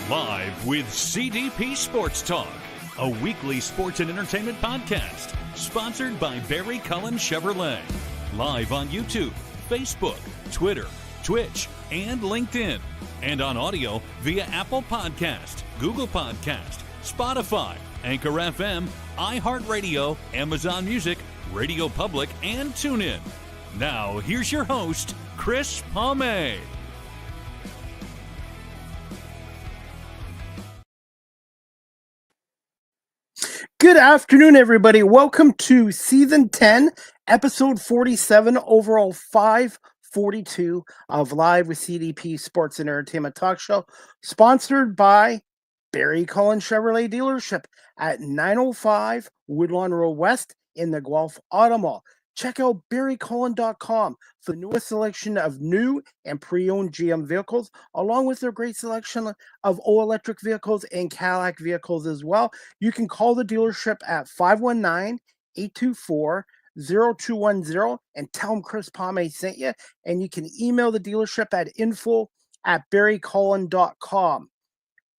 Live with CDP Sports Talk, a weekly sports and entertainment podcast sponsored by Barry Cullen Chevrolet. Live on YouTube, Facebook, Twitter, Twitch, and LinkedIn. And on audio via Apple Podcast, Google Podcast, Spotify, Anchor FM, iHeartRadio, Amazon Music, Radio Public, and TuneIn. Now, here's your host, Chris Palme. Good afternoon, everybody. Welcome to Season 10, Episode 47, Overall 542 of Live with CDP Sports and Entertainment Talk Show, sponsored by Barry Cullen Chevrolet Dealership at 905 Woodlawn Road West in the Guelph Auto Mall. Check out barrycullen.com for the newest selection of new and pre-owned GM vehicles, along with their great selection of all-electric vehicles and Cadillac vehicles as well. You can call the dealership at 519-824-0210 and tell them Chris Palme sent you. And you can email the dealership at info@barrycullen.com.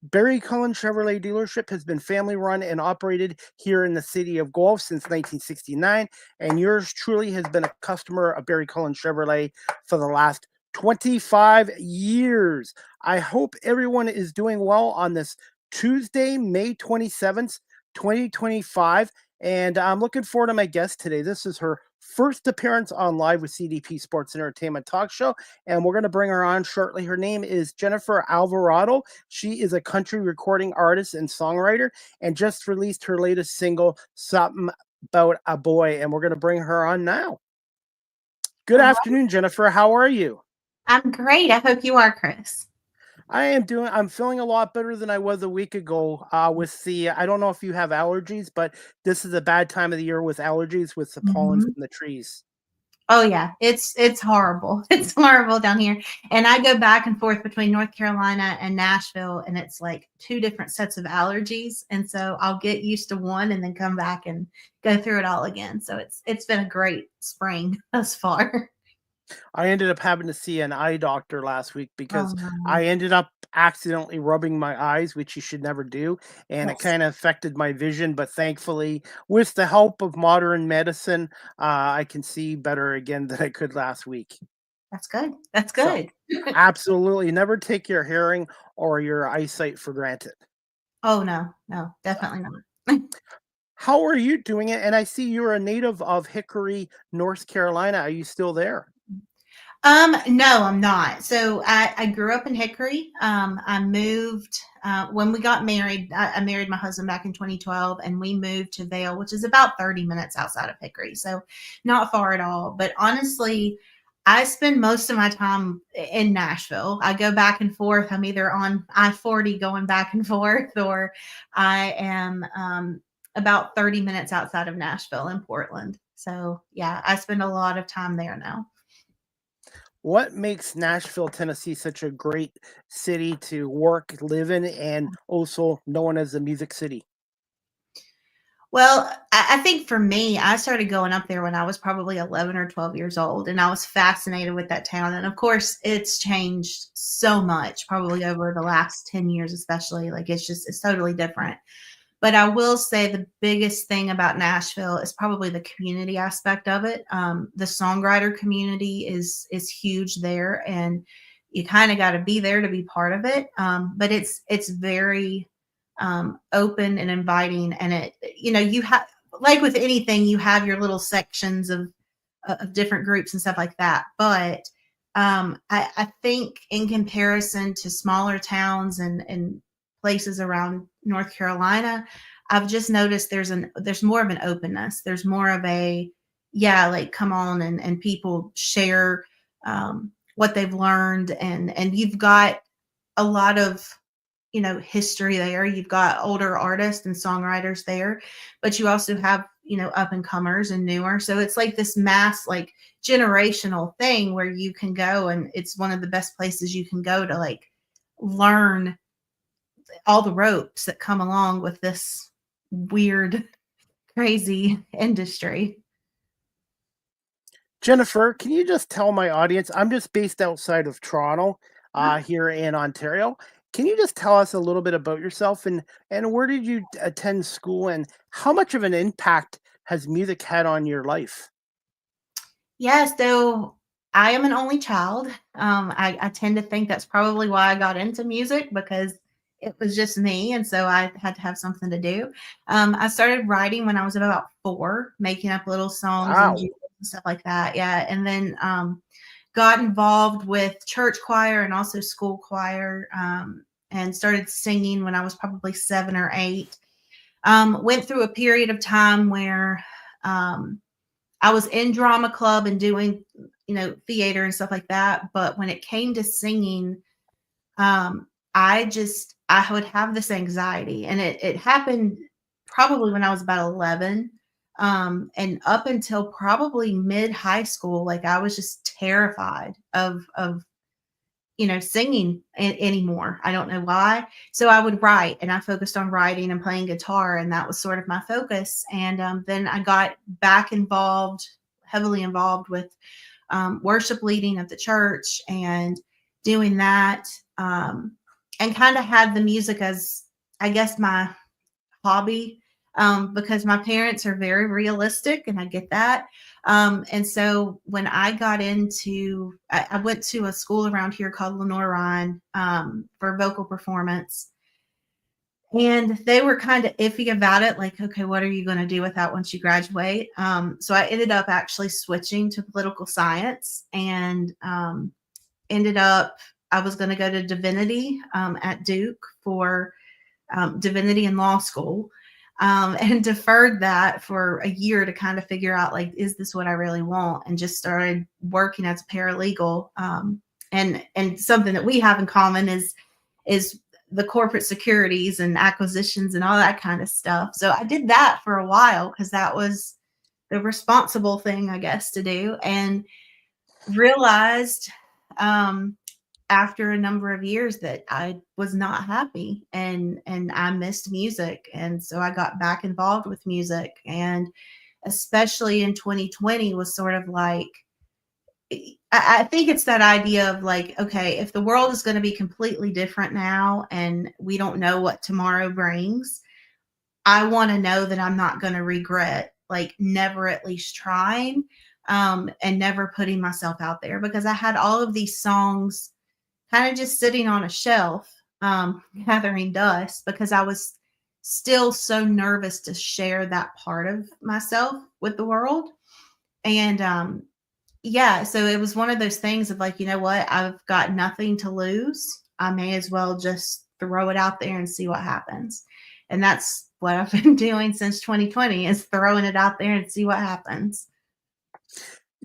Barry Cullen Chevrolet Dealership has been family run and operated here in the city of Guelph since 1969, and yours truly has been a customer of Barry Cullen Chevrolet for the last 25 years. I hope everyone is doing well on this Tuesday, May 27th, 2025, and I'm looking forward to my guest today. This is her first appearance on Live with CDP Sports and Entertainment Talk Show, and we're going to bring her on shortly. Her name is Jennifer Alvarado. She is a country recording artist and songwriter and just released her latest single, Something About a Boy, and we're going to bring her on now. Good afternoon, Jennifer. How are you? I'm great. I hope you are, Chris. I'm feeling a lot better than I was a week ago with I don't know if you have allergies, but this is a bad time of the year with allergies with the pollen from the trees. Oh yeah, it's horrible. It's horrible down here. And I go back and forth between North Carolina and Nashville, and it's like two different sets of allergies. And so I'll get used to one and then come back and go through it all again. So it's been a great spring thus far. I ended up having to see an eye doctor last week because I ended up accidentally rubbing my eyes, which you should never do. And it kind of affected my vision. But thankfully, with the help of modern medicine, I can see better again than I could last week. That's good. That's good. So, absolutely. Never take your hearing or your eyesight for granted. Oh, no, definitely not. How are you doing it? And I see you're a native of Hickory, North Carolina. Are you still there? No, I'm not. So I grew up in Hickory. I moved when we got married. I married my husband back in 2012, and we moved to Vail, which is about 30 minutes outside of Hickory. So not far at all. But honestly, I spend most of my time in Nashville. I go back and forth. I'm either on I-40 going back and forth, or I am about 30 minutes outside of Nashville in Portland. So yeah, I spend a lot of time there now. What makes Nashville, Tennessee such a great city to work, live in, and also known as the Music City? Well, I think for me, I started going up there when I was probably 11 or 12 years old, and I was fascinated with that town. And of course, it's changed so much, probably over the last 10 years, especially. Like it's totally different. But I will say the biggest thing about Nashville is probably the community aspect of it. The songwriter community is huge there, and you kind of got to be there to be part of it. But it's very open and inviting, and you have, like with anything, you have your little sections of different groups and stuff like that. But I think in comparison to smaller towns and places around North Carolina, I've just noticed there's more of an openness. There's more of a, like come on, and people share what they've learned, and you've got a lot of history there. You've got older artists and songwriters there, but you also have up and comers and newer. So it's like this mass, like generational thing where you can go, and it's one of the best places you can go to like learn all the ropes that come along with this weird, crazy industry. Jennifer, can you just tell my audience, I'm just based outside of Toronto, here in Ontario, Can you just tell us a little bit about yourself and where did you attend school and how much of an impact has music had on your life? Yeah, so I am an only child. I tend to think that's probably why I got into music because it was just me. And so I had to have something to do. I started writing when I was about 4, making up little songs and Wow. jingles and stuff like that. Yeah. And then got involved with church choir and also school choir, and started singing when I was probably 7 or 8. Went through a period of time where um, I was in drama club and doing, theater and stuff like that. But when it came to singing, um, I would have this anxiety, and it happened probably when I was about 11. And up until probably mid high school, like I was just terrified of singing anymore. I don't know why. So I would write, and I focused on writing and playing guitar, and that was sort of my focus. And then I got back involved, heavily involved with worship leading at the church and doing that, and kind of had the music as, I guess, my hobby, because my parents are very realistic and I get that. And so when I got into, I went to a school around here called Lenore Ryan, for vocal performance. And they were kind of iffy about it, like, okay, what are you going to do with that once you graduate? So I ended up actually switching to political science, and ended up, I was going to go to divinity at Duke for divinity and law school, and deferred that for a year to kind of figure out, like, is this what I really want? And just started working as a paralegal. And something that we have in common is the corporate securities and acquisitions and all that kind of stuff. So I did that for a while because that was the responsible thing, I guess, to do, and realized after a number of years that I was not happy, and I missed music. And so I got back involved with music, and especially in 2020 was sort of like, I think it's that idea of like, okay, if the world is going to be completely different now and we don't know what tomorrow brings, I want to know that I'm not going to regret, like, never at least trying, and never putting myself out there, because I had all of these songs kind of just sitting on a shelf, gathering dust, because I was still so nervous to share that part of myself with the world. And yeah, so it was one of those things of like, you know what, I've got nothing to lose. I may as well just throw it out there and see what happens. And that's what I've been doing since 2020, is throwing it out there and see what happens.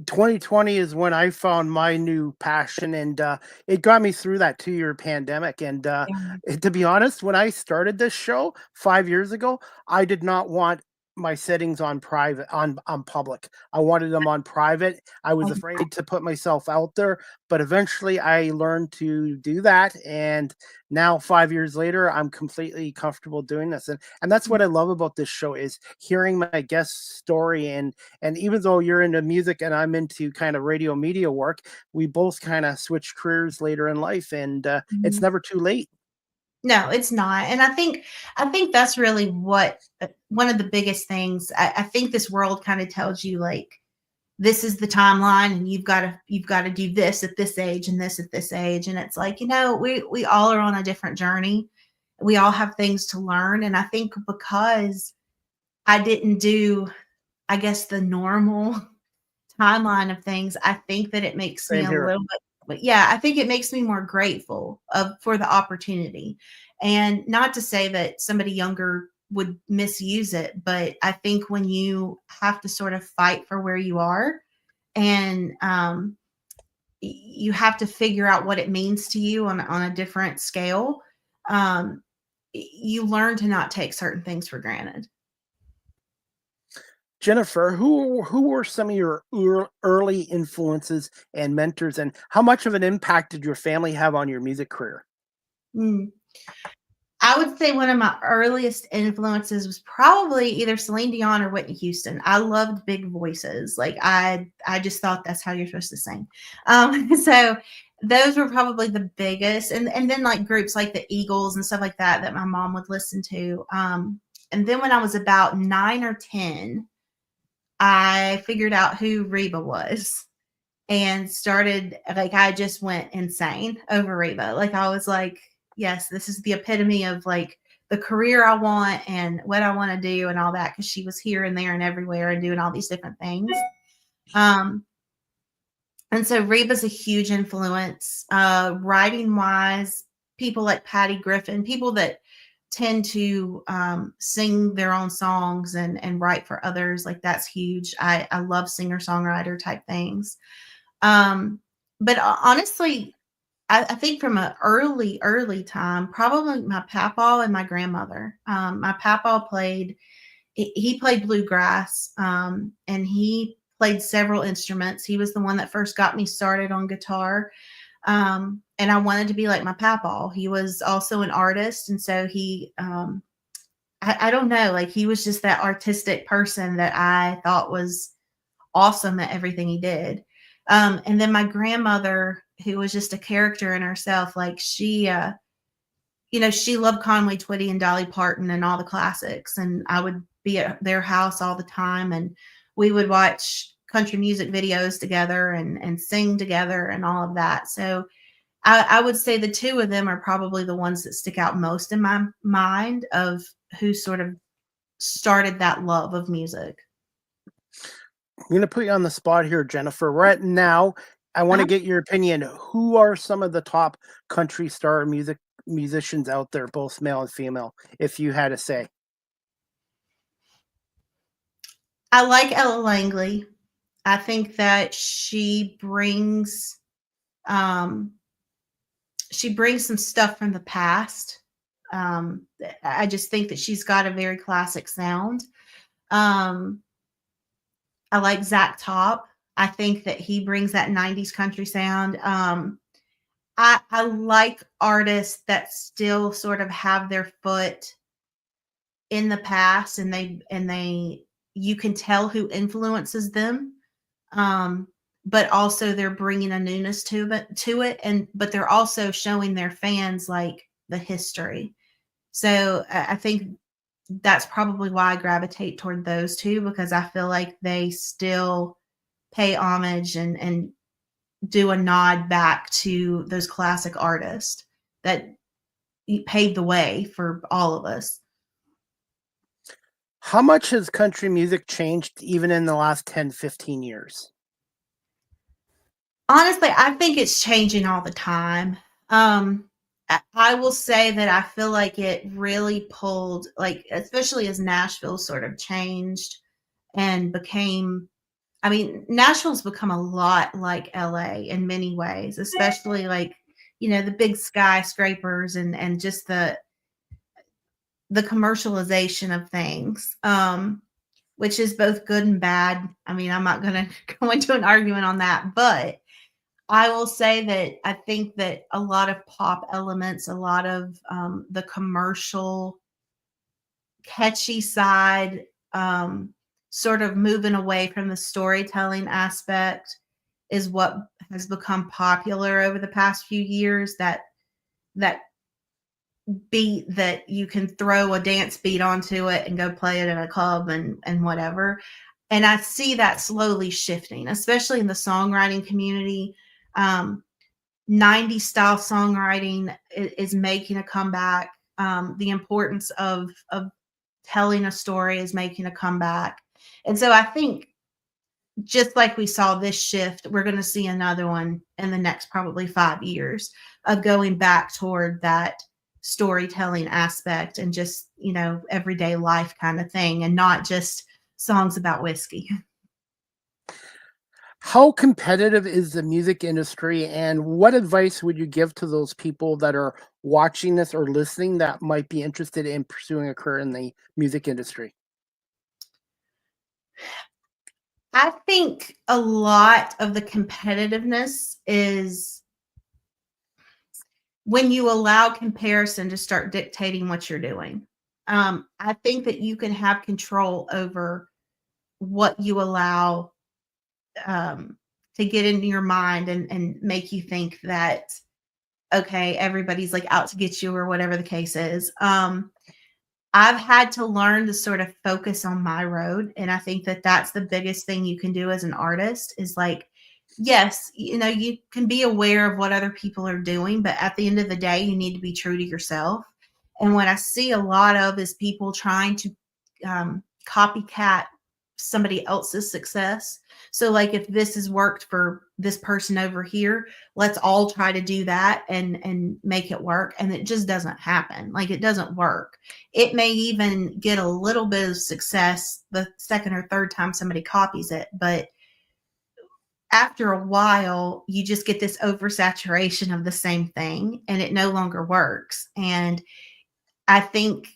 2020 is when I found my new passion, and it got me through that 2-year pandemic. And Yeah. to be honest, when I started this show 5 years ago, I did not want my settings on private on public. I wanted them on private. I was afraid to put myself out there, but eventually I learned to do that. And now 5 years later, I'm completely comfortable doing this. And that's what I love about this show, is hearing my guest story. And even though you're into music and I'm into kind of radio media work, we both kind of switch careers later in life, and it's Mhm. never too late. No, it's not. And I think that's really what, one of the biggest things. I think this world kind of tells you, like, this is the timeline, and you've got to do this at this age and this at this age. And it's like, we all are on a different journey. We all have things to learn. And I think because I didn't do, I guess, the normal timeline of things, I think that it makes me Same a here. little bit, but yeah, I think it makes me more grateful for the opportunity. And not to say that somebody younger would misuse it, but I think when you have to sort of fight for where you are, and you have to figure out what it means to you on a different scale, um, you learn to not take certain things for granted. Jennifer, who were some of your early influences and mentors, and how much of an impact did your family have on your music career? Mm. I would say one of my earliest influences was probably either Celine Dion or Whitney Houston. I loved big voices. Like, I just thought that's how you're supposed to sing. So those were probably the biggest. And then like groups like the Eagles and stuff like that my mom would listen to. And then when I was about 9 or 10, I figured out who Reba was and started, like, I just went insane over Reba. Like, I was like, yes, this is the epitome of like the career I want and what I want to do and all that, because she was here and there and everywhere and doing all these different things. And so Reba's a huge influence, writing wise. People like Patty Griffin, people that tend to sing their own songs and write for others, like that's huge. I love singer-songwriter type things. But honestly, I think from an early time, probably my papa and my grandmother. My papa he played bluegrass, and he played several instruments. He was the one that first got me started on guitar. And I wanted to be like my papa. He was also an artist. And so he, I don't know, like he was just that artistic person that I thought was awesome at everything he did. And then my grandmother, who was just a character in herself, like she loved Conway Twitty and Dolly Parton and all the classics. And I would be at their house all the time, and we would watch country music videos together and sing together and all of that. So I would say the two of them are probably the ones that stick out most in my mind of who sort of started that love of music. I'm going to put you on the spot here, Jennifer. Right now, I want to get your opinion. Who are some of the top country star musicians out there, both male and female, if you had to say? I like Ella Langley. I think that she brings some stuff from the past. I just think that she's got a very classic sound. I like Zach Top. I think that he brings that 90s country sound. I like artists that still sort of have their foot in the past, and they you can tell who influences them. But also they're bringing a newness to it, but they're also showing their fans like the history. So I think that's probably why I gravitate toward those two, because I feel like they still pay homage and do a nod back to those classic artists that paved the way for all of us. How much has country music changed even in the last 10, 15 years? Honestly, I think it's changing all the time. I will say that I feel like it really pulled, like, especially as Nashville sort of changed and became, I mean, Nashville's become a lot like LA in many ways, especially like, the big skyscrapers and just the commercialization of things, which is both good and bad. I mean, I'm not going to go into an argument on that, but I will say that I think that a lot of pop elements, a lot of the commercial catchy side, sort of moving away from the storytelling aspect is what has become popular over the past few years. That beat that you can throw a dance beat onto it and go play it in a club and whatever. And I see that slowly shifting, especially in the songwriting community. 90s style songwriting is making a comeback. The importance of telling a story is making a comeback. And so I think just like we saw this shift, we're going to see another one in the next probably 5 years of going back toward that storytelling aspect and just, everyday life kind of thing, and not just songs about whiskey. How competitive is the music industry, and what advice would you give to those people that are watching this or listening that might be interested in pursuing a career in the music industry? I think a lot of the competitiveness is when you allow comparison to start dictating what you're doing. I think that you can have control over what you allow get into your mind and make you think that, okay, everybody's like out to get you or whatever the case is. I've had to learn to sort of focus on my road. And I think that that's the biggest thing you can do as an artist is like, yes, you can be aware of what other people are doing, but at the end of the day, you need to be true to yourself. And what I see a lot of is people trying to copycat somebody else's success. So like if this has worked for this person over here, let's all try to do that and make it work. And it just doesn't happen. Like it doesn't work. It may even get a little bit of success the second or third time somebody copies it, but after a while, you just get this oversaturation of the same thing and it no longer works. And I think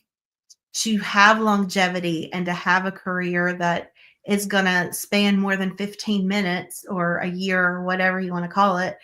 to have longevity and to have a career that is going to span more than 15 minutes or a year or whatever you want to call it,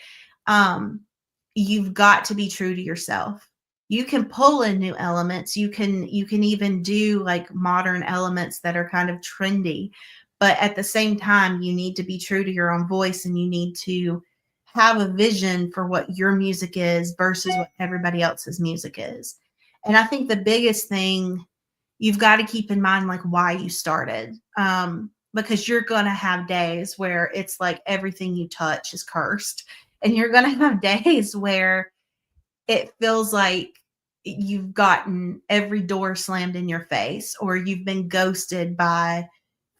you've got to be true to yourself. You can pull in new elements. You can even do like modern elements that are kind of trendy. But at the same time, you need to be true to your own voice and you need to have a vision for what your music is versus what everybody else's music is. And I think the biggest thing you've got to keep in mind, like why you started, because you're going to have days where it's like everything you touch is cursed. And you're going to have days where it feels like you've gotten every door slammed in your face or you've been ghosted by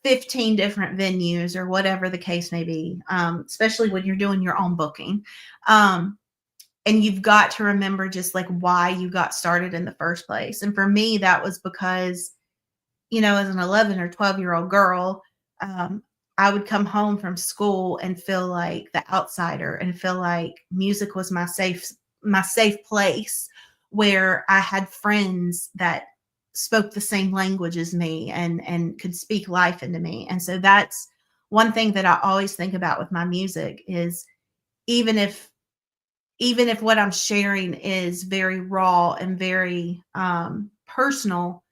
15 different venues or whatever the case may be, especially when you're doing your own booking. And you've got to remember just like why you got started in the first place. And for me, that was because, as an 11 or 12-year-old girl, I would come home from school and feel like the outsider and feel like music was my safe place where I had friends that spoke the same language as me and could speak life into me. And so that's one thing that I always think about with my music is even if what I'm sharing is very raw and very personal,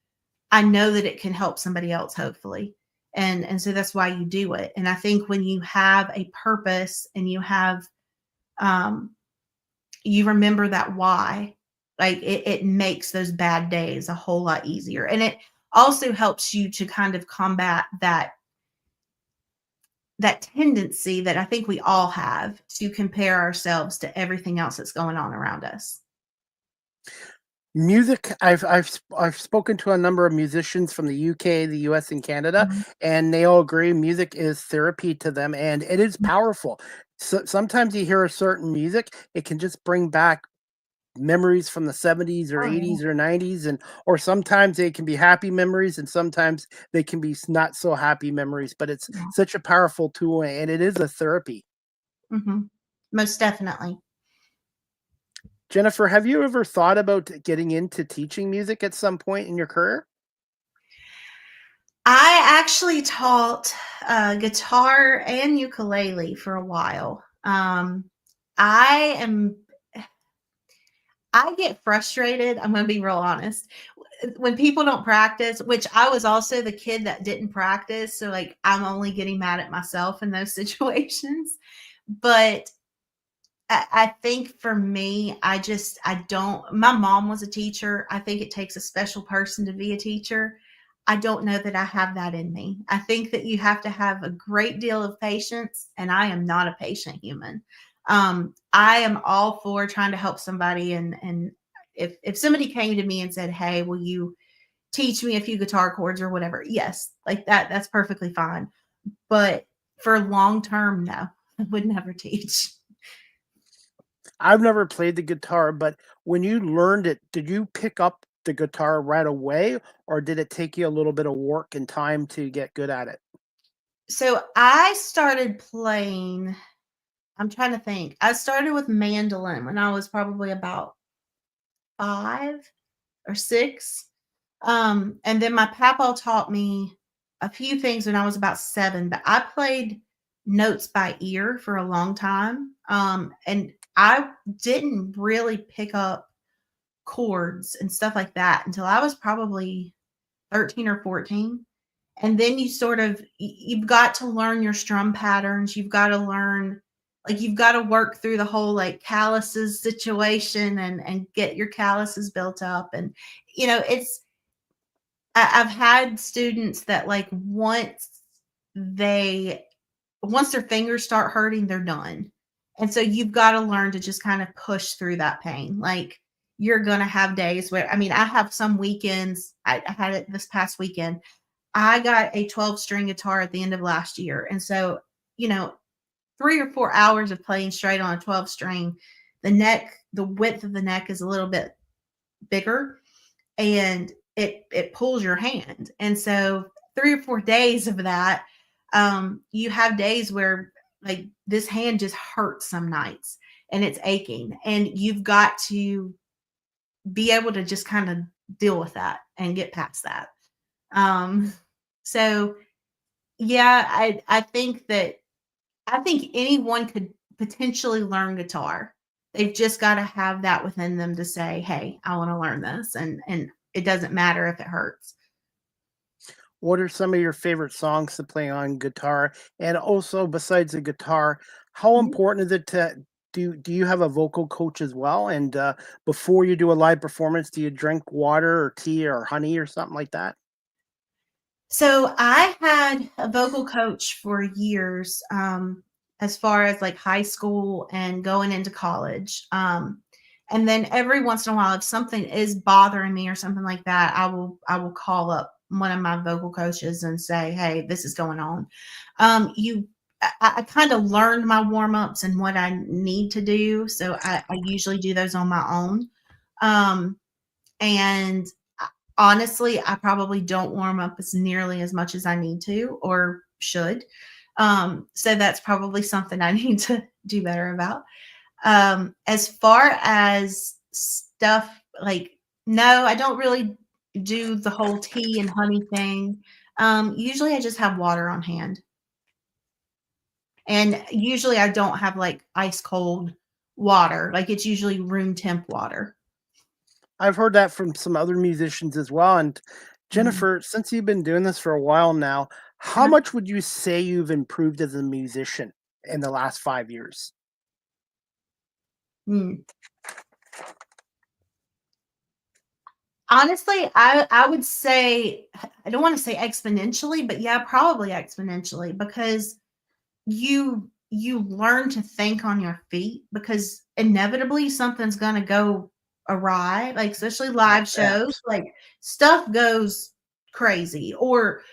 I know that it can help somebody else, hopefully. And so that's why you do it. And I think when you have a purpose and you have, you remember that why, like it makes those bad days a whole lot easier. And it also helps you to kind of combat that tendency that I think we all have to compare ourselves to everything else that's going on around us. Music, I've spoken to a number of musicians from the UK, the US, and Canada, and they all agree music is therapy to them, and it is powerful. So sometimes you hear a certain music, it can just bring back memories from the 70s or 80s or 90s, or sometimes they can be happy memories and sometimes they can be not so happy memories, but it's such a powerful tool and it is a therapy. Most definitely. Jennifer, have you ever thought about getting into teaching music at some point in your career? I actually taught guitar and ukulele for a while. I get frustrated. I'm going to be real honest. When people don't practice, which I was also the kid that didn't practice. So like, I'm only getting mad at myself in those situations. But I think for me, my mom was a teacher. I think it takes a special person to be a teacher. I don't know that I have that in me. I think that you have to have a great deal of patience, and I am not a patient human. I am all for trying to help somebody. And if somebody came to me and said, hey, will you teach me a few guitar chords or whatever? Yes, like that's perfectly fine. But for long term, no, I would never teach. I've never played the guitar, but when you learned it, did you pick up the guitar right away or did it take you a little bit of work and time to get good at it? So I started playing, I'm trying to think. I started with mandolin when I was probably about 5 or 6. And then my papa taught me a few things when I was about 7, but I played notes by ear for a long time. And I didn't really pick up chords and stuff like that until I was probably 13 or 14. And then you've got to learn your strum patterns. You've got to learn, like, you've got to work through the whole like calluses situation and get your calluses built up. And, I've had students that like once their fingers start hurting, they're done. And so you've got to learn to just kind of push through that pain. Like, you're going to have days where, I have some weekends. I had it this past weekend. I got a 12-string guitar at the end of last year. And so, 3 or 4 hours of playing straight on a 12-string, the width of the neck is a little bit bigger, and it pulls your hand. And so 3 or 4 days of that, you have days where like this hand just hurts some nights and it's aching, and you've got to be able to just kind of deal with that and get past that. So yeah, I think anyone could potentially learn guitar. They've just got to have that within them to say, hey, I want to learn this. And it doesn't matter if it hurts. What are some of your favorite songs to play on guitar? And also, besides the guitar, how important is it to do you have a vocal coach as well? And before you do a live performance, do you drink water or tea or honey or something like that? So I had a vocal coach for years, as far as like high school and going into college. And then every once in a while, if something is bothering me or something like that, I will call up one of my vocal coaches and say, hey, this is going on. I kind of learned my warm-ups and what I need to do. So I usually do those on my own. And honestly, I probably don't warm up as nearly as much as I need to or should. So that's probably something I need to do better about. As far as stuff, like, no, I don't really do the whole tea and honey thing. Usually I just have water on hand. And usually I don't have like ice cold water. Like, it's usually room temp water. I've heard that from some other musicians as well. And Mhm. Jennifer, since you've been doing this for a while now, how Uh-huh. much would you say you've improved as a musician in the last 5 years? Mm. Honestly, I would say, I don't want to say exponentially, but yeah, probably exponentially, because you learn to think on your feet, because inevitably something's going to go awry, like especially live Yeah. shows, like stuff goes crazy, or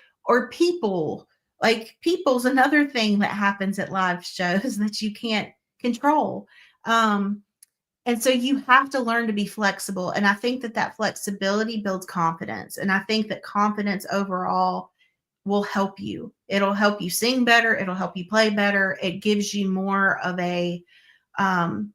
people's another thing that happens at live shows that you can't control. Um and so you have to learn to be flexible. And I think that flexibility builds confidence. And I think that confidence overall will help you. It'll help you sing better. It'll help you play better. It gives you more of a um,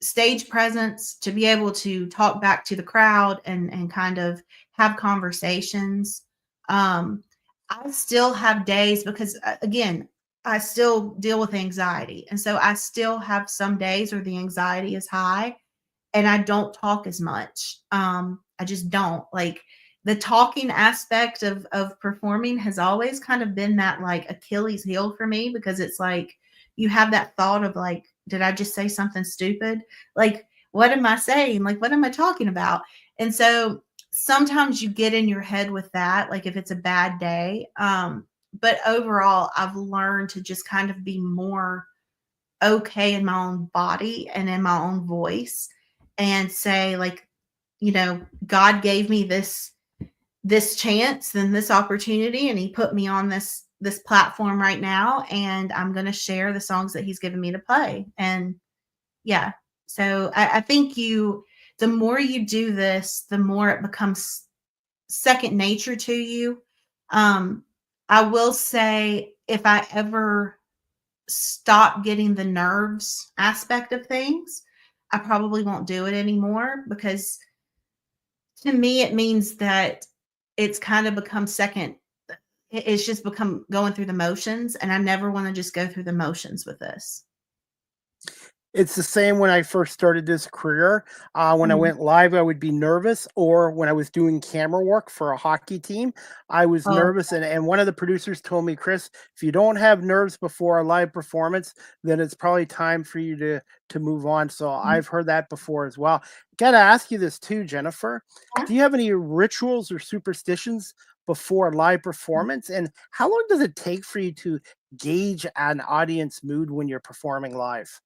stage presence to be able to talk back to the crowd and kind of have conversations. Um, I still have days because, again, I still deal with anxiety. And so I still have some days where the anxiety is high and I don't talk as much. I just don't. Like, the talking aspect of performing has always kind of been that like Achilles heel for me, because it's like you have that thought of like, did I just say something stupid? Like, what am I saying? Like, what am I talking about? And so sometimes you get in your head with that, like if it's a bad day. But overall, I've learned to just kind of be more okay in my own body and in my own voice, and say like, God gave me this chance and this opportunity, and he put me on this platform right now, and I'm going to share the songs that he's given me to play. And yeah, so I think the more you do this, the more it becomes second nature to you. um I will say, if I ever stop getting the nerves aspect of things, I probably won't do it anymore, because to me it means that it's kind of become second. It's just become going through the motions, and I never want to just go through the motions with this. It's the same when I first started this career. When I Mhm. went live, I would be nervous, or when I was doing camera work for a hockey team, I was Oh, nervous. And one of the producers told me, Chris, if you don't have nerves before a live performance, then it's probably time for you to move on. So mhm. I've heard that before as well. Got to ask you this too, Jennifer. Do you have any rituals or superstitions before a live performance? And how long does it take for you to gauge an audience mood when you're performing live?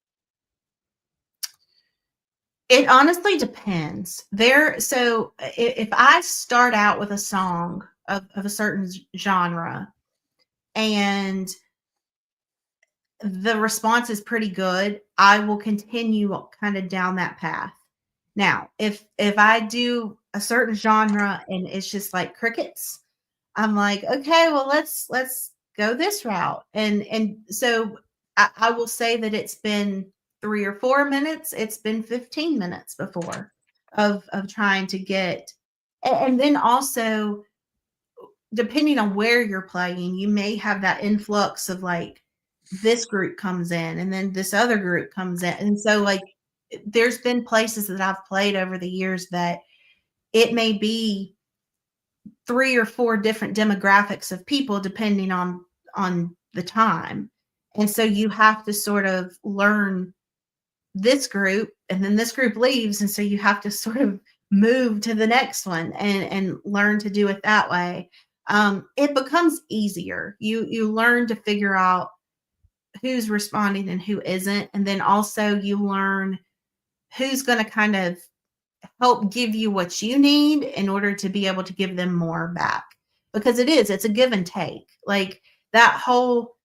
It honestly depends. If I start out with a song of a certain genre and the response is pretty good, I will continue kind of down that path. Now, if I do a certain genre and it's just like crickets, I'm like, okay, well let's go this route. And so I will say that it's been 3 or 4 minutes, it's been 15 minutes before of trying to get, and then also depending on where you're playing, you may have that influx of like this group comes in and then this other group comes in. And so like there's been places that I've played over the years that it may be 3 or 4 different demographics of people depending on the time. And so you have to sort of learn this group and then this group leaves, and so you have to sort of move to the next one and learn to do it that way. It becomes easier. You learn to figure out who's responding and who isn't, and then also you learn who's going to kind of help give you what you need in order to be able to give them more back, because it's a give and take. Like that whole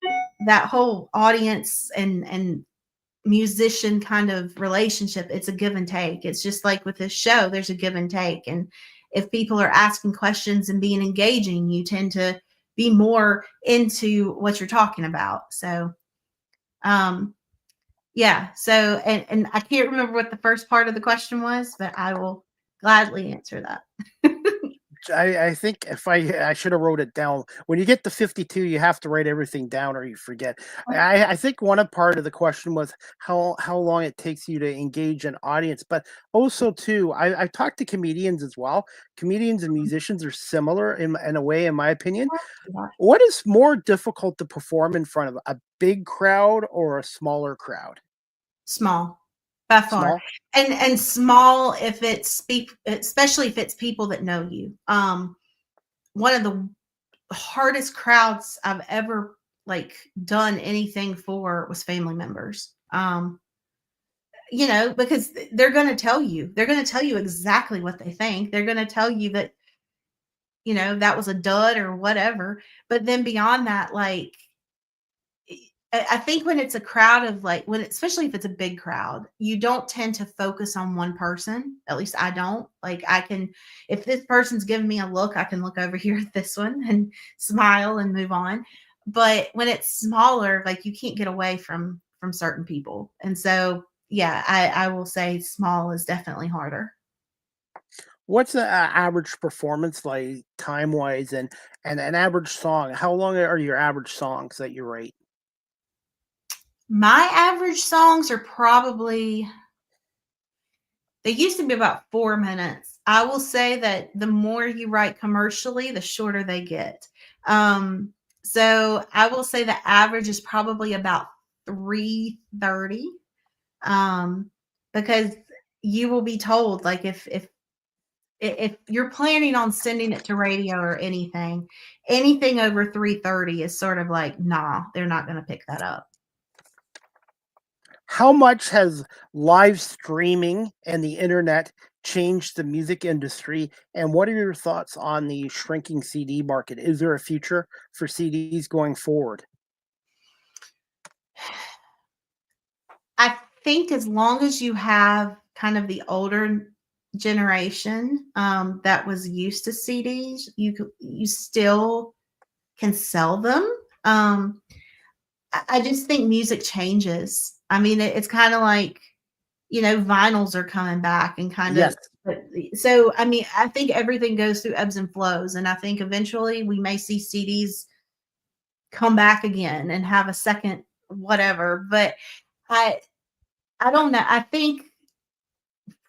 audience and musician kind of relationship, it's a give and take. It's just like with this show, there's a give and take. And if people are asking questions and being engaging, you tend to be more into what you're talking about. So um yeah, so and I can't remember what the first part of the question was, but I will gladly answer that. I think if I should have wrote it down. When you get to 52, you have to write everything down or you forget. I think one of part of the question was how long it takes you to engage an audience, but also too, I've talked to comedians as well. Comedians and musicians are similar in a way, in my opinion. What is more difficult to perform in front of a big crowd or a smaller crowd? Small, by far. Small. And small if especially if it's people that know you. One of the hardest crowds I've ever like done anything for was family members. Because they're going to tell you. They're going to tell you exactly what they think. They're going to tell you that, that was a dud or whatever. But then beyond that, like I think when it's a crowd of like especially if it's a big crowd, you don't tend to focus on one person. At least I don't. Like if this person's giving me a look, I can look over here at this one and smile and move on. But when it's smaller, like you can't get away from certain people. And so yeah, I will say small is definitely harder. What's the average performance like time wise, and an average song? How long are your average songs that you write? My average songs are probably they used to be about 4 minutes. I will say that the more you write commercially, the shorter they get. So I will say the average is probably about 3:30. Because you will be told, like if you're planning on sending it to radio or anything over 3:30 is sort of like, nah, they're not going to pick that up. How much has live streaming and the internet changed the music industry? And what are your thoughts on the shrinking CD market? Is there a future for CDs going forward? I think as long as you have kind of the older generation that was used to CDs, you still can sell them. I just think music changes. I mean, it's kind of like vinyls are coming back and kind Yes. of. So I mean, I think everything goes through ebbs and flows, and I think eventually we may see CDs come back again and have a second whatever. But I I don't know. I think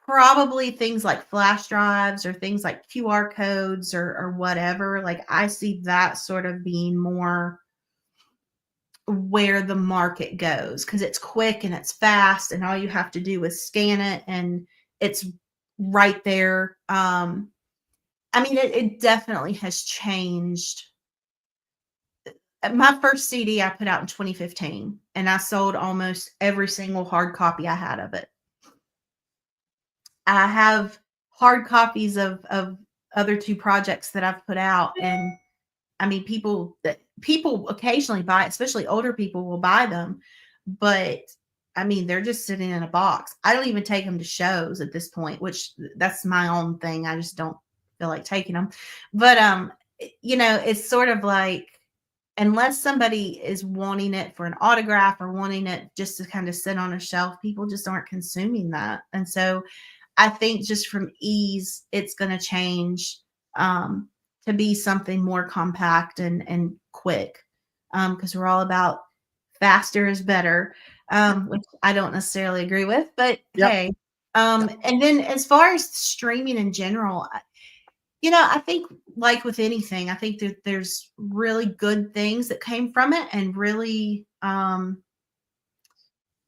probably things like flash drives or things like QR codes or whatever. Like I see that sort of being more where the market goes because it's quick and it's fast and all you have to do is scan it and it's right there. I mean, it definitely has changed. My first CD I put out in 2015 and I sold almost every single hard copy I had of it. I have hard copies of other two projects that I've put out, and I mean, people occasionally buy, especially older people will buy them, but I mean, they're just sitting in a box. I don't even take them to shows at this point, which that's my own thing. I just don't feel like taking them. But it's sort of like unless somebody is wanting it for an autograph or wanting it just to kind of sit on a shelf, people just aren't consuming that. And so I think just from ease, it's going to change to be something more compact and quick because we're all about faster is better, which I don't necessarily agree with, but hey. And then as far as streaming in general, I think like with anything, I think that there's really good things that came from it and really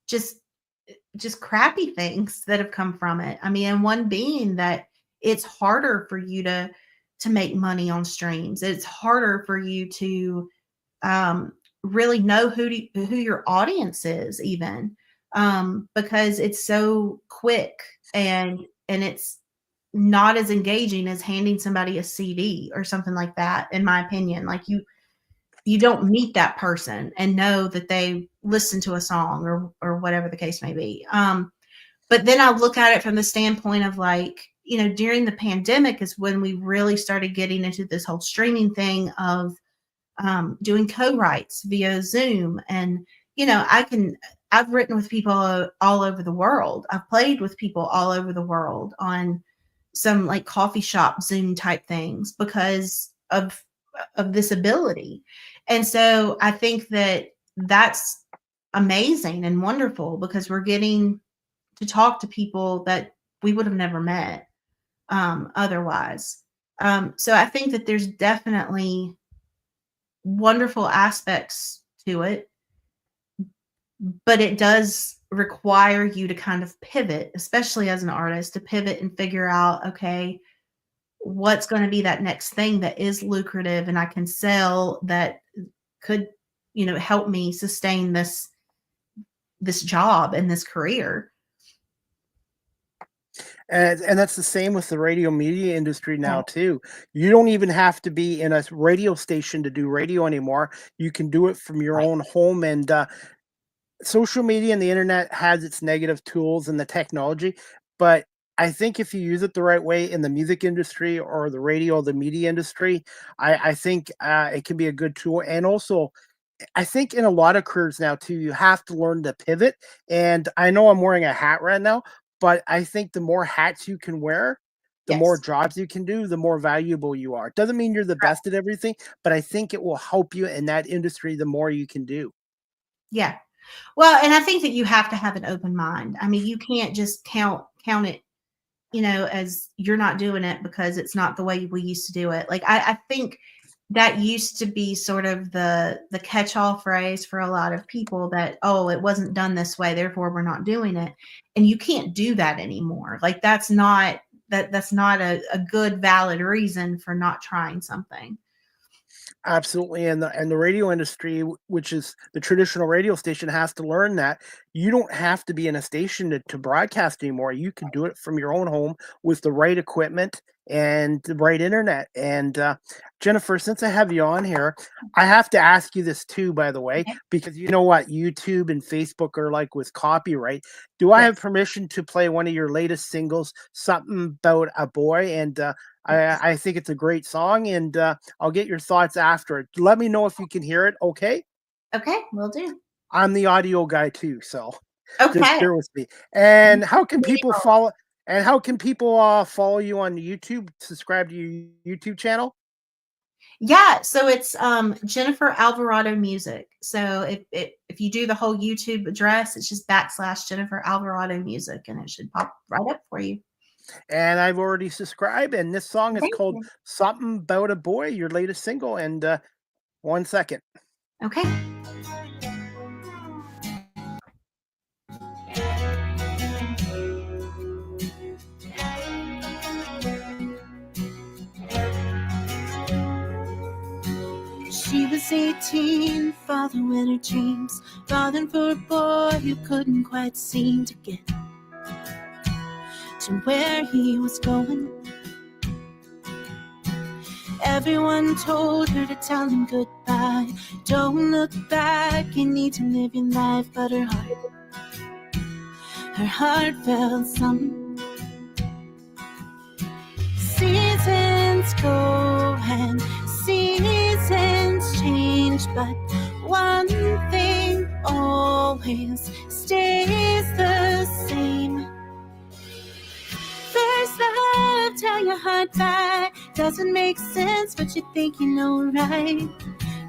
just crappy things that have come from it. I mean, and one being that it's harder for you to make money on streams. It's harder for you to really know who your audience is even because it's so quick and it's not as engaging as handing somebody a CD or something like that, in my opinion. Like you don't meet that person and know that they listen to a song or whatever the case may be. But then I look at it from the standpoint of like, during the pandemic is when we really started getting into this whole streaming thing of doing co-writes via Zoom. And, I've written with people all over the world. I've played with people all over the world on some like coffee shop Zoom type things because of this ability. And so I think that that's amazing and wonderful because we're getting to talk to people that we would have never met otherwise. So I think that there's definitely wonderful aspects to it, but it does require you to kind of pivot, especially as an artist, to pivot and figure out, okay, what's going to be that next thing that is lucrative and I can sell that could, help me sustain this job and this career. And that's the same with the radio media industry now too. You don't even have to be in a radio station to do radio anymore. You can do it from your own home. And social media and the internet has its negative tools and the technology, but I think if you use it the right way in the music industry or the radio, the media industry, I think it can be a good tool. And also, I think in a lot of careers now too, you have to learn to pivot. And I know I'm wearing a hat right now, but I think the more hats you can wear, the more jobs you can do, the more valuable you are. Doesn't mean you're the best at everything, but I think it will help you in that industry the more you can do. Yeah. Well, and I think that you have to have an open mind. I mean, you can't just count it, as you're not doing it because it's not the way we used to do it. Like I think that used to be sort of the catch-all phrase for a lot of people that, oh, it wasn't done this way, therefore we're not doing it. And you can't do that anymore. Like that's not a good valid reason for not trying something. Absolutely. And the radio industry, which is the traditional radio station, has to learn that you don't have to be in a station to broadcast anymore. You can do it from your own home with the right equipment and the right internet. And Jennifer, since I have you on here, I have to ask you this too, by the way, because you know what YouTube and Facebook are like with copyright. Do I have permission to play one of your latest singles, Something About a Boy? And I think it's a great song, and I'll get your thoughts after it. Let me know if you can hear it, okay? Okay, will do. I'm the audio guy too, so just Okay. bear with me. And how can people follow? And how can people follow you on YouTube? Subscribe to your YouTube channel? Yeah, so it's Jennifer Alvarado Music. So if you do the whole YouTube address, it's just / Jennifer Alvarado Music, and it should pop right up for you. And I've already subscribed, and this song is Thank called you. "Something About a Boy," your latest single. And 1 second. Okay. She was 18, following her dreams, falling for a boy who couldn't quite seem to get to where he was going. Everyone told her to tell him goodbye. Don't look back, you need to live your life. But her heart felt something. Seasons go and seasons change, but one thing always stays the same. First love, tell your heart back. Doesn't make sense, but you think you know right.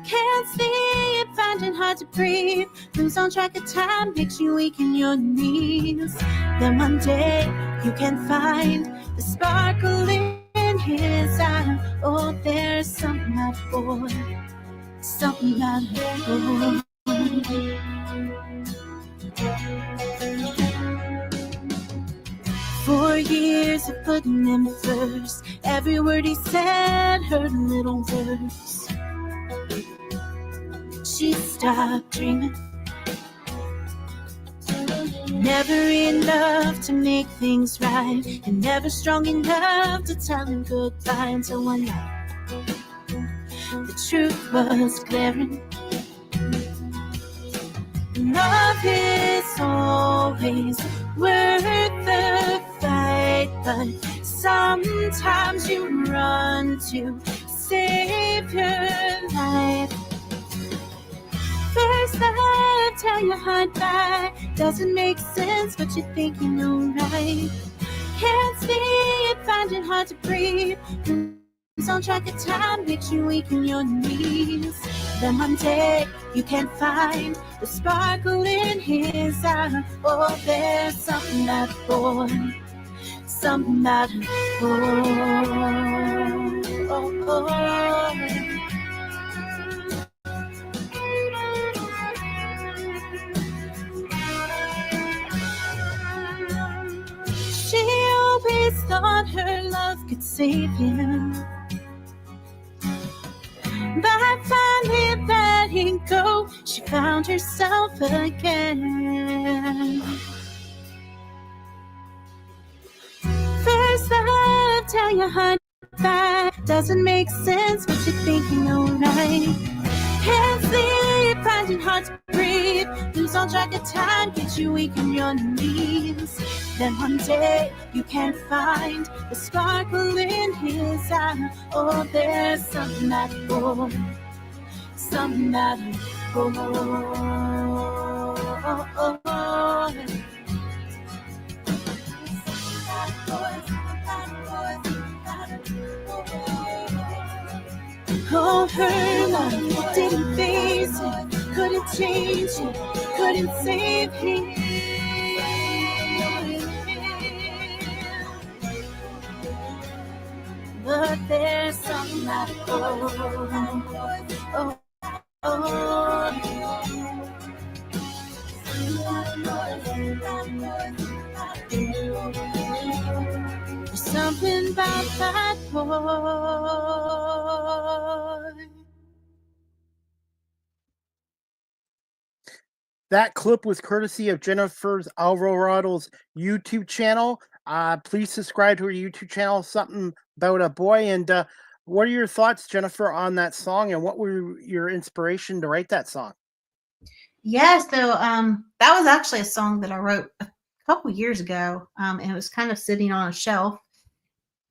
Can't sleep, finding hard to breathe. Lose on track of time, makes you weak in your knees. Then one day, you can find the sparkle in his eye. Oh, there's something about a boy. Something about a boy. For years of putting him first, every word he said hurt a little worse. She stopped dreaming. Never enough to make things right, and never strong enough to tell him goodbye. Until one night, the truth was glaring. Love is always worth the fight, but sometimes you run to save your life. First love, tell your heart back. Doesn't make sense, but you think you know right. Can't sleep, finding hard to breathe. Lose on track of time, makes you weak in your knees. Then one day, you can find the sparkle in his eye. Oh, there's something about a boy. Something about a boy. Oh, oh. She always thought her love could save him. By finally letting go, she found herself again. First love, tell your heart back. Doesn't make sense, but you think you know right. Can't sleep, finding hard to breathe. Lose on track of time, get you weak in your knees. Then one day, you can find the sparkle in his eye. Oh, there's something about a boy. Something about a boy. Oh, oh, oh. Oh, her love didn't face it, couldn't change it, couldn't save him. But there's something about a boy. Oh, oh. There's something about that boy. That clip was courtesy of Jennifer's Alvarado's YouTube channel. Please subscribe to her YouTube channel, Something About a Boy. And what are your thoughts, Jennifer, on that song? And what were your inspiration to write that song? Yeah, so that was actually a song that I wrote a couple years ago, and it was kind of sitting on a shelf.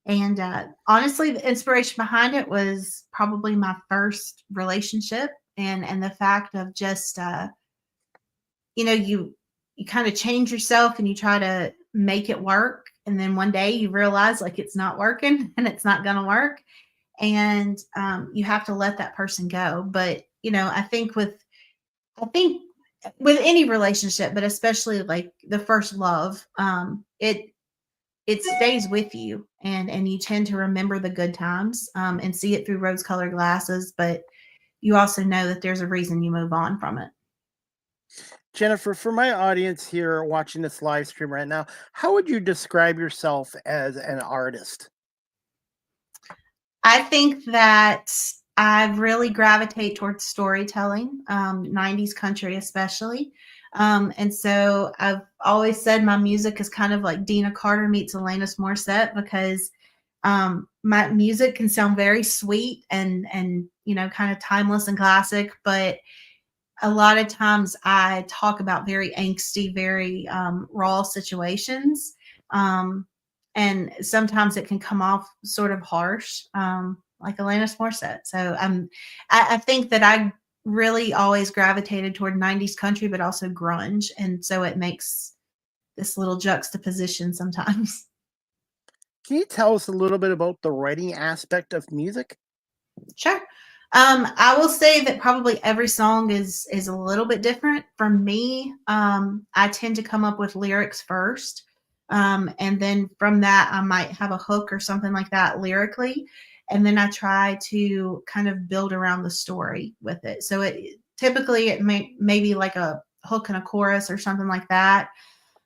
And honestly, the inspiration behind it was probably my first relationship, and the fact of just you kind of change yourself and you try to make it work, and then one day you realize like it's not working and it's not going to work. and you have to let that person go. But I think with any relationship, but especially like the first love, it stays with you, and you tend to remember the good times, and see it through rose-colored glasses. But you also know that there's a reason you move on from it. Jennifer, for my audience here watching this live stream right now, how would you describe yourself as an artist? I think that I really gravitate towards storytelling, 90s country especially. And so I've always said my music is kind of like Deana Carter meets Alanis Morissette, because my music can sound very sweet and kind of timeless and classic, but a lot of times I talk about very angsty, very raw situations. And sometimes it can come off sort of harsh, like Alanis Morissette. So I think that I really always gravitated toward 90s country, but also grunge. And so it makes this little juxtaposition sometimes. Can you tell us a little bit about the writing aspect of music? Sure. I will say that probably every song is a little bit different. For me, I tend to come up with lyrics first. And then from that, I might have a hook or something like that lyrically. And then I try to kind of build around the story with it. So typically it may be like a hook and a chorus or something like that.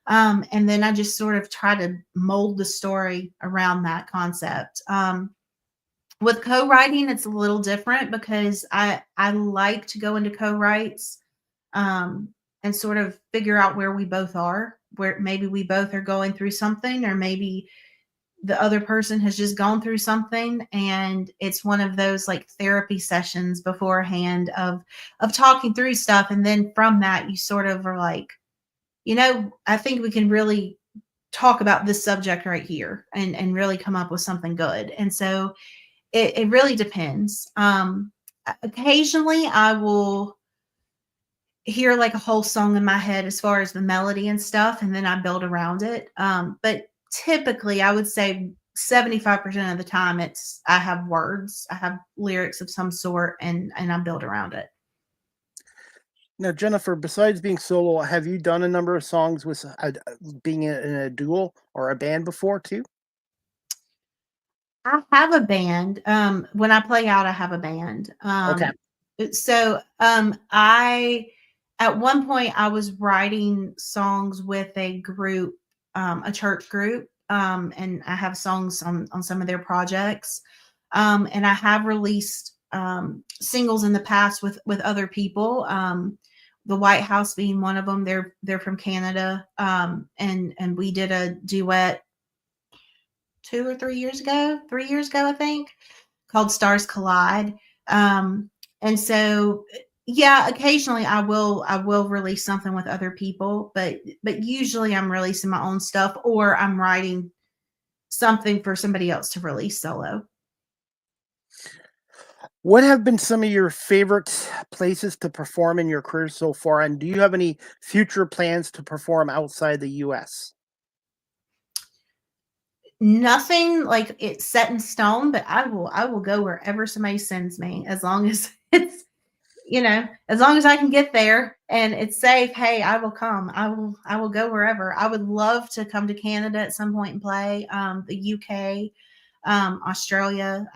And then I just sort of try to mold the story around that concept. With co-writing, it's a little different, because I like to go into co-writes and sort of figure out where we both are, where maybe we both are going through something, or maybe the other person has just gone through something, and it's one of those like therapy sessions beforehand of talking through stuff. And then from that, you sort of are like, I think we can really talk about this subject right here and really come up with something good. And so it really depends. Occasionally I will hear like a whole song in my head as far as the melody and stuff, and then I build around it. But typically I would say 75% of the time I have words, I have lyrics of some sort, and I build around it. Now, Jennifer, besides being solo, have you done a number of songs with being in a duo or a band before too? I have a band. When I play out, I have a band. Okay. So I at one point I was writing songs with a group, a church group, and I have songs on some of their projects. And I have released singles in the past with other people. The White House being one of them. They're from Canada, and we did a duet 3 years ago, I think, called Stars Collide. And so, yeah, occasionally I will release something with other people, but usually I'm releasing my own stuff, or I'm writing something for somebody else to release solo. What have been some of your favorite places to perform in your career so far? And do you have any future plans to perform outside the US? Nothing like it's set in stone, but I will go wherever somebody sends me, as long as it's, as long as I can get there and it's safe. Hey, I will come. I will go wherever. I would love to come to Canada at some point and play, the UK, Australia.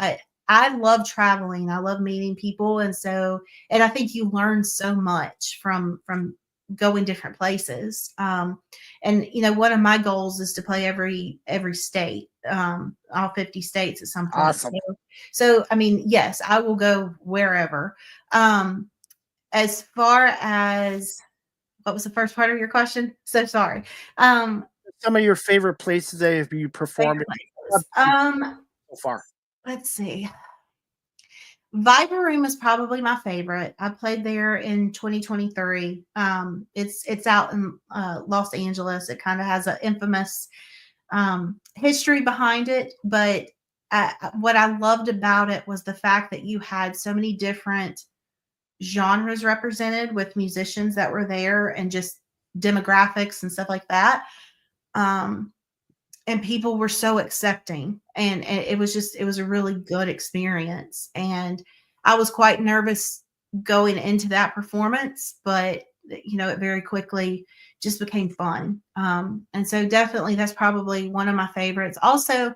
I love traveling. I love meeting people. And I think you learn so much from going different places. And one of my goals is to play every state, all 50 states at some point. Awesome. So I mean, yes, I will go wherever. As far as, what was the first part of your question? So sorry. Some of your favorite places that have you performed So far? let's see. Viper Room is probably my favorite. I played there in 2023. It's out in Los Angeles. It kind of has an infamous history behind it, but what I loved about it was the fact that you had so many different genres represented with musicians that were there, and just demographics and stuff like that. and people were so accepting, and it was a really good experience. And I was quite nervous going into that performance, but it very quickly just became fun. And so definitely that's probably one of my favorites. Also,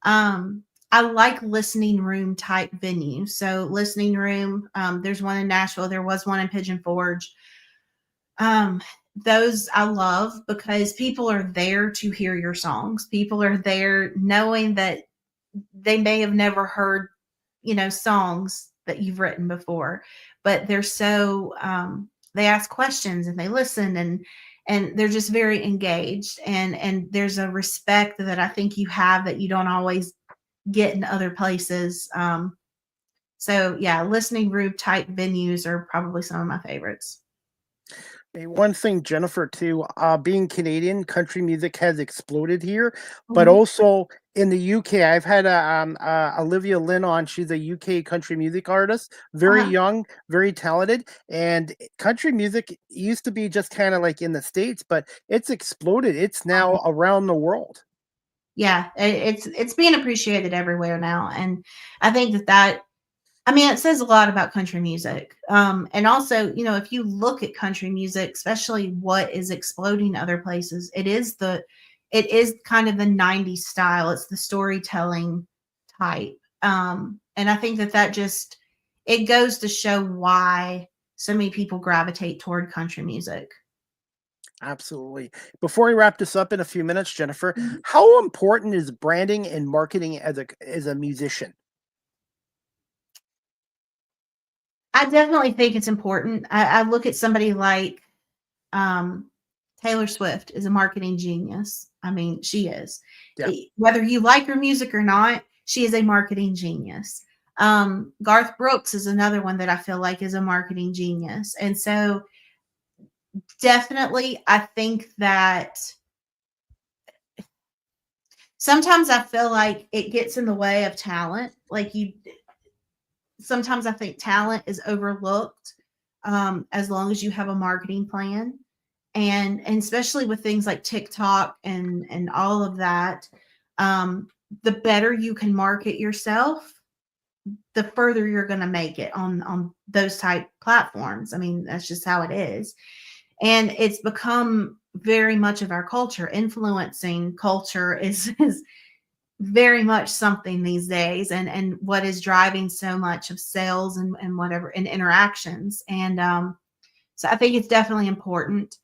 I like listening room type venues. So listening room, there's one in Nashville. There was one in Pigeon Forge. Those I love because people are there to hear your songs. People are there knowing that they may have never heard, songs that you've written before, but they're so, they ask questions and they listen, and they're just very engaged, and there's a respect that I think you have that you don't always get in other places. So yeah, listening room type venues are probably some of my favorites. One thing, Jennifer, too, being Canadian, country music has exploded here, but Mhm. also in the UK. I've had Olivia Lynn on. She's a UK country music artist, very Uh-huh. young, very talented. And country music used to be just kind of like in the States, but it's exploded. It's now around the world. Yeah, it's being appreciated everywhere now, and I think that I mean, it says a lot about country music. And also, if you look at country music, especially what is exploding other places, it is kind of the 90s style. It's the storytelling type. And I think that just, it goes to show why so many people gravitate toward country music. Absolutely. Before we wrap this up in a few minutes, Jennifer, Mhm. how important is branding and marketing as a musician? I definitely think it's important. I look at somebody like um, Taylor Swift is a marketing genius. I mean, she is. Yeah. Whether you like her music or not, she is a marketing genius. Garth Brooks is another one that I feel like is a marketing genius. And so definitely, I think that sometimes I feel like it gets in the way of talent. Sometimes I think talent is overlooked as long as you have a marketing plan. And especially with things like TikTok and all of that, the better you can market yourself, the further you're going to make it on those type platforms. I mean, that's just how it is, and it's become very much of our culture. Influencing culture is very much something these days, and what is driving so much of sales and whatever and interactions. And so I think it's definitely important.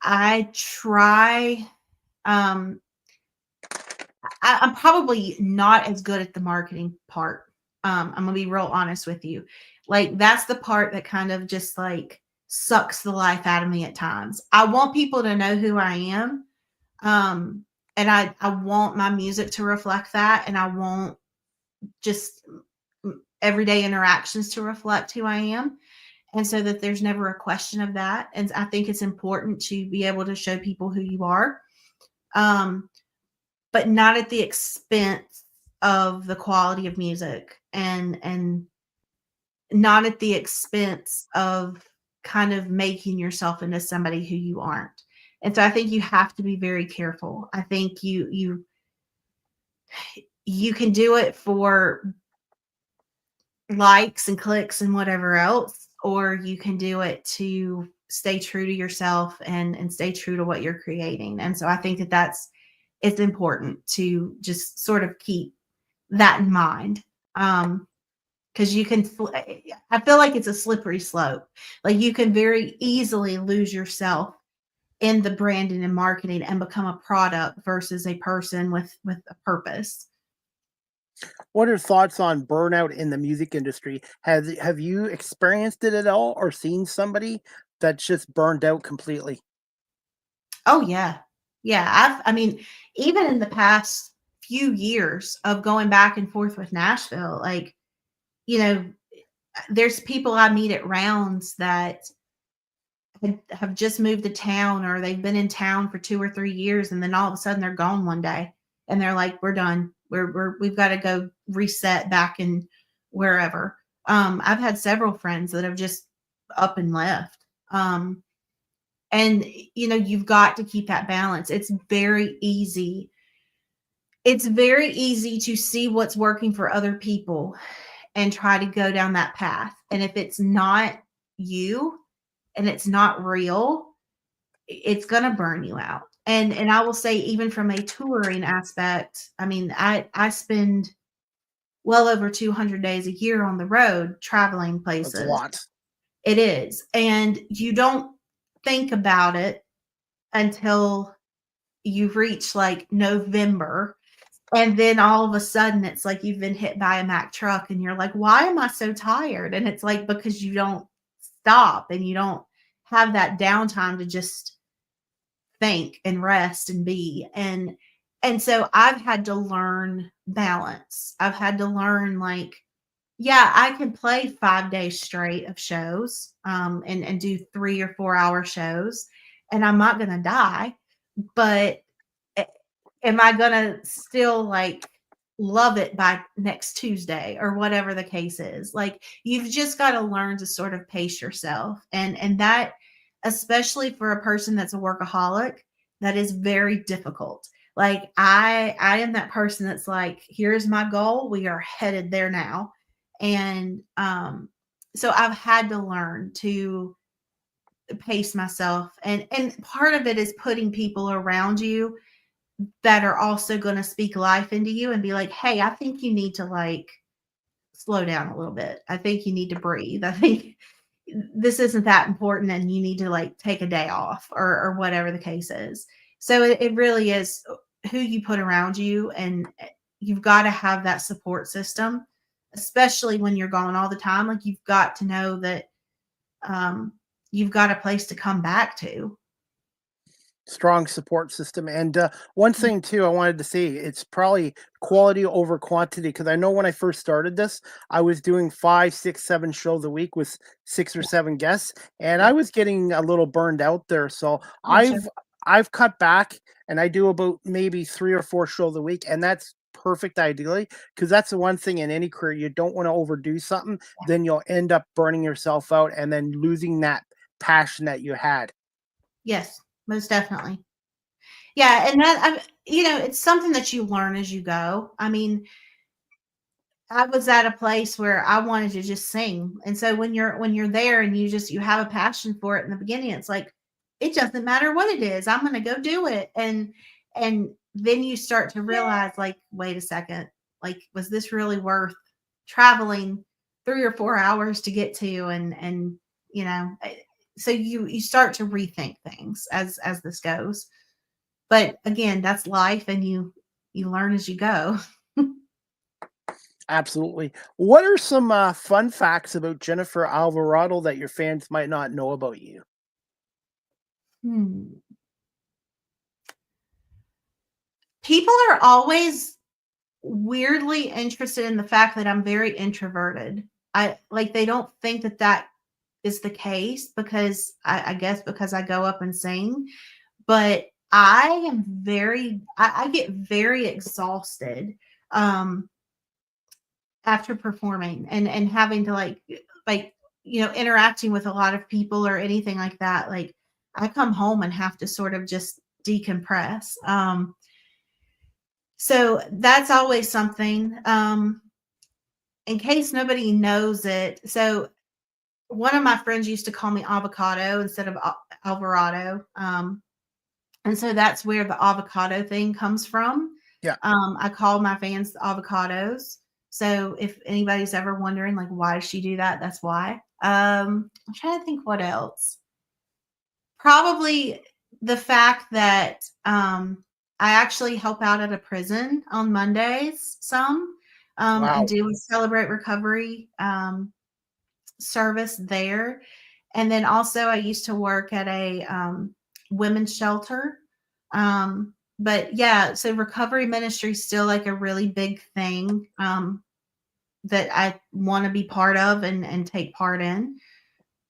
I try. Um, I'm probably not as good at the marketing part. I'm gonna be real honest with you. Like that's the part that kind of just like sucks the life out of me at times. I want people to know who I am. Um, and I want my music to reflect that, and I want just everyday interactions to reflect who I am. And so that there's never a question of that. And I think it's important to be able to show people who you are. Um, but not at the expense of the quality of music, and not at the expense of kind of making yourself into somebody who you aren't. And so I think you have to be very careful. I think you can do it for likes and clicks and whatever else, or you can do it to stay true to yourself and stay true to what you're creating. And so I think it's important to just sort of keep that in mind. Because I feel like it's a slippery slope. Like you can very easily lose yourself in the branding and marketing and become a product versus a person with a purpose. What are thoughts on burnout in the music industry? Have you experienced it at all, or seen somebody that's just burned out completely? Oh yeah. Yeah. I mean, even in the past few years of going back and forth with Nashville, like, you know, there's people I meet at rounds that have just moved to town, or they've been in town for 2 or 3 years, and then all of a sudden they're gone one day and they're like, we're done. We've got to go reset back in wherever. I've had several friends that have just up and left. And you've got to keep that balance. It's very easy it's very easy to see what's working for other people and try to go down that path. And if it's not you and it's not real, it's going to burn you out. And I will say, even from a touring aspect, I mean, I spend well over 200 days a year on the road traveling places. That's a lot. It is. And you don't think about it until you reach like November. And then all of a sudden it's like you've been hit by a Mack truck and you're like, why am I so tired? And it's like, because you don't stop and you don't have that downtime to just think and rest and be. And so I've had to learn balance. I've had to learn, like, yeah, I can play 5 days straight of shows, and do 3 or 4 hour shows, and I'm not going to die, but am I going to still like love it by next Tuesday or whatever the case is? Like, you've just got to learn to sort of pace yourself. And that, especially for a person that's a workaholic, that is very difficult. Like, I am that person that's like, here's my goal. We are headed there now. And so I've had to learn to pace myself. And part of it is putting people around you that are also going to speak life into you and be like, hey, I think you need to like slow down a little bit. I think you need to breathe. I think this isn't that important and you need to like take a day off or whatever the case is. So it really is who you put around you, and you've got to have that support system, especially when you're gone all the time. Like, you've got to know that you've got a place to come back to. Strong support system. And one thing too, I wanted to say, it's probably quality over quantity, because I know when I first started this, I was doing 5, 6, 7 shows a week with 6 or 7 guests, and I was getting a little burned out there. So I've cut back, and I do about maybe 3 or 4 shows a week, and that's perfect ideally, because that's the one thing in any career, you don't want to overdo something, then you'll end up burning yourself out and then losing that passion that you had. Yes, most definitely. Yeah, and that, it's something that you learn as you go. I mean, I was at a place where I wanted to just sing. And so when you're there and you have a passion for it in the beginning, it's like, it doesn't matter what it is. I'm going to go do it. And then you start to realize, like, wait a second, like, was this really worth traveling 3 or 4 hours to get to? And so you start to rethink things as this goes. But again, that's life, and you learn as you go. Absolutely. What are some fun facts about Jennifer Alvarado that your fans might not know about you? People are always weirdly interested in the fact that I'm very introverted. They don't think that is the case, because I guess because I go up and sing, but I get very exhausted after performing and having to interacting with a lot of people or anything like that. Like, I come home and have to sort of just decompress. So that's always something. In case nobody knows it, so one of my friends used to call me Avocado instead of Alvarado. And so that's where the avocado thing comes from. Yeah. I call my fans avocados. So if anybody's ever wondering, like, why does she do that? That's why. I'm trying to think what else. Probably the fact that I actually help out at a prison on Mondays some, Wow. and do a Celebrate Recovery service there. And then also I used to work at a women's shelter. But yeah, so recovery ministry is still like a really big thing that I want to be part of and take part in.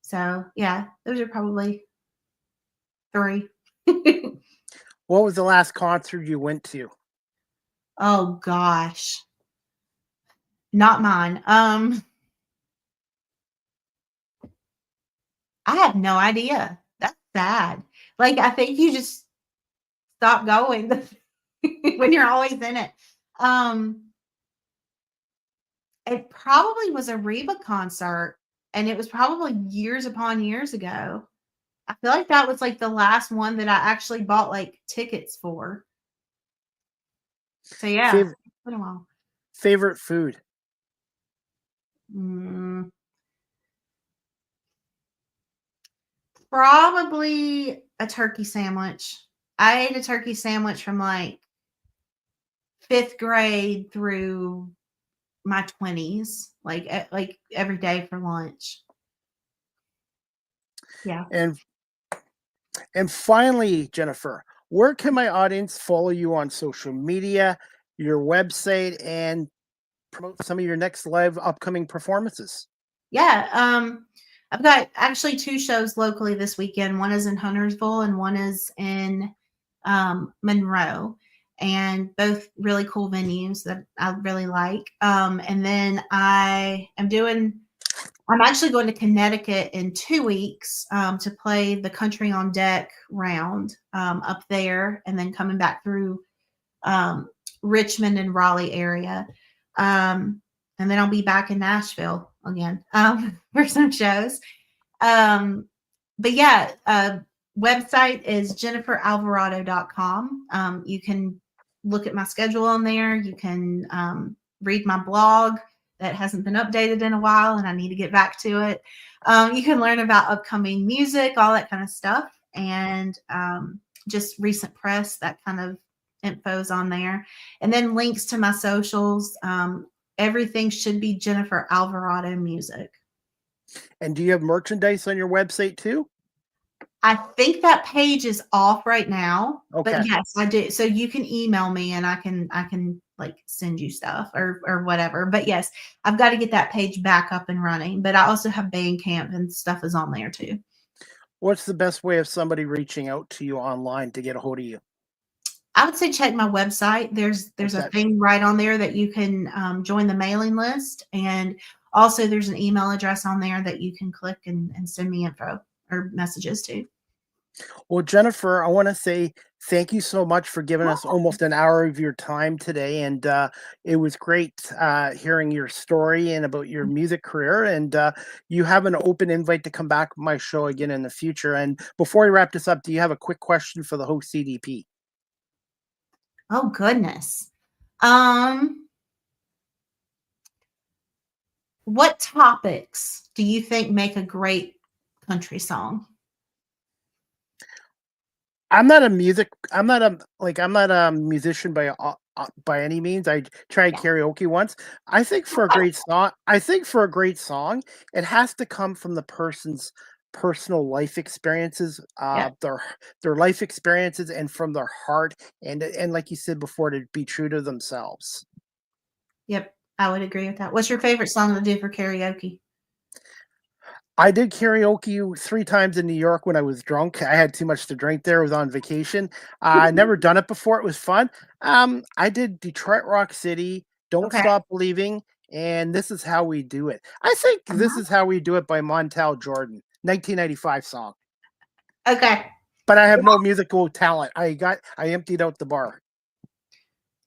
So yeah, those are probably 3. What was the last concert you went to? Oh gosh. Not mine. I have no idea. That's sad. Like, I think you just stop going. when you're always in it. It probably was a Reba concert, and it was probably years upon years ago. I feel like that was like the last one that I actually bought like tickets for. So yeah, Favorite, it's been a while. favorite food? Probably a turkey sandwich. I ate a turkey sandwich from like 5th grade through my 20s, like every day for lunch. Yeah. And finally, Jennifer, where can my audience follow you on social media, your website, and promote some of your next live upcoming performances? Yeah. I've got actually 2 shows locally this weekend. One is in Huntersville and one is in Monroe, and both really cool venues that I really like. And then I'm actually going to Connecticut in 2 weeks to play the Country on Deck round up there, and then coming back through Richmond and Raleigh area. And then I'll be back in Nashville again for some shows. But yeah, website is jenniferalvarado.com. You can look at my schedule on there. You can read my blog that hasn't been updated in a while, and I need to get back to it. You can learn about upcoming music, all that kind of stuff, and just recent press, that kind of info's on there. And then links to my socials. Everything should be Jennifer Alvarado Music. And do you have merchandise on your website too? I think that page is off right now, Okay. but yes, I do. So you can email me and I can like send you stuff or whatever. But yes, I've got to get that page back up and running. But I also have Bandcamp and stuff is on there too. What's the best way of somebody reaching out to you online to get a hold of you? I would say check my website. There's a thing right on there that you can join the mailing list, and also there's an email address on there that you can click and send me info or messages to. Well, Jennifer, I want to say thank you so much for giving us almost an hour of your time today. And it was great hearing your story and about your music career. And you have an open invite to come back on my show again in the future. And before we wrap this up, do you have a quick question for the host CDP? Oh, goodness. What topics do you think make a great country song? I'm not a musician by any means. I tried karaoke once. I think for a great song, it has to come from the person's personal life experiences, their life experiences, and from their heart, and like you said before, to be true to themselves. Yep, I would agree with that. What's your favorite song to do for karaoke? I did karaoke 3 times in New York when I was drunk. I had too much to drink there. I was on vacation. I never done it before. It was fun. I did Detroit Rock City, Don't Stop Believing, and This Is How We Do It. I think This Is How We Do It by Montel Jordan, 1995 song. Okay. But I have no musical talent. I emptied out the bar.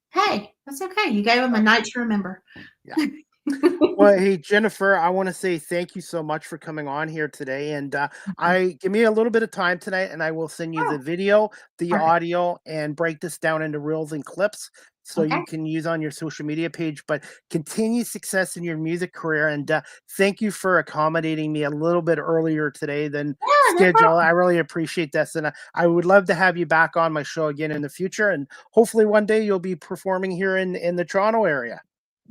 Hey, that's okay. You gave him a night to remember. Yeah. Well, hey, Jennifer, I want to say thank you so much for coming on here today. And give me a little bit of time tonight, and I will send you the video, the audio, and break this down into reels and clips so you can use on your social media page. But continue success in your music career. And thank you for accommodating me a little bit earlier today than schedule. I really appreciate this. And I would love to have you back on my show again in the future. And hopefully one day you'll be performing here in the Toronto area.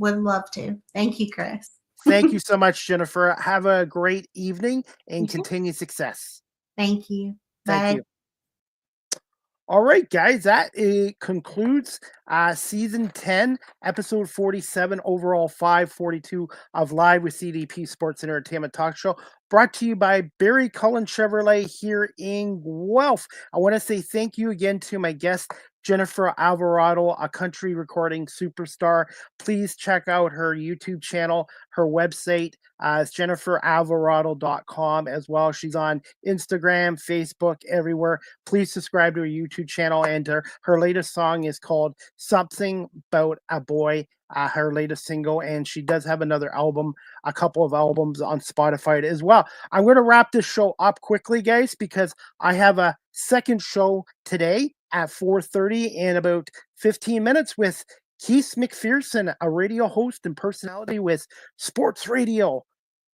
Would love to. Thank you, Chris. Thank you so much, Jennifer. Have a great evening and continue success. Thank you. Thank Bye. you. All right, guys, that concludes season 10, episode 47, overall 542 of Live with CDP Sports and Entertainment Talk Show, brought to you by Barry Cullen Chevrolet here in Guelph. I want to say thank you again to my guest, Jennifer Alvarado, a country recording superstar. Please check out her YouTube channel, her website is jenniferalvarado.com as well. She's on Instagram, Facebook, everywhere. Please subscribe to her YouTube channel. And her latest song is called Something About a Boy, her latest single. And she does have another album, a couple of albums on Spotify as well. I'm going to wrap this show up quickly, guys, because I have a second show today at 4:30 in about 15 minutes with Keith McPherson, a radio host and personality with Sports Radio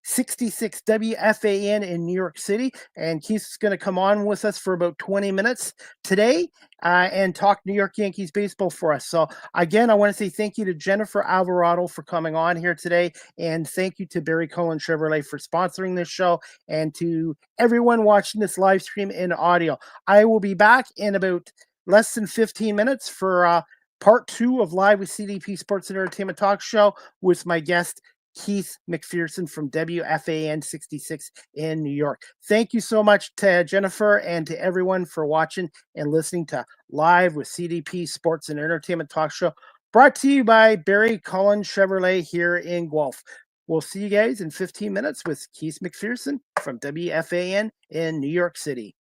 66 WFAN in New York City. And Keith's going to come on with us for about 20 minutes today and talk New York Yankees baseball for us. So again, I want to say thank you to Jennifer Alvarado for coming on here today. And thank you to Barry Cullen Chevrolet for sponsoring this show, and to everyone watching this live stream in audio. I will be back in about less than 15 minutes for part 2 of Live with CDP Sports and Entertainment Talk Show with my guest, Keith McPherson from WFAN 66 in New York. Thank you so much to Jennifer and to everyone for watching and listening to Live with CDP Sports and Entertainment Talk Show, brought to you by Barry Cullen Chevrolet here in Guelph. We'll see you guys in 15 minutes with Keith McPherson from WFAN in New York City.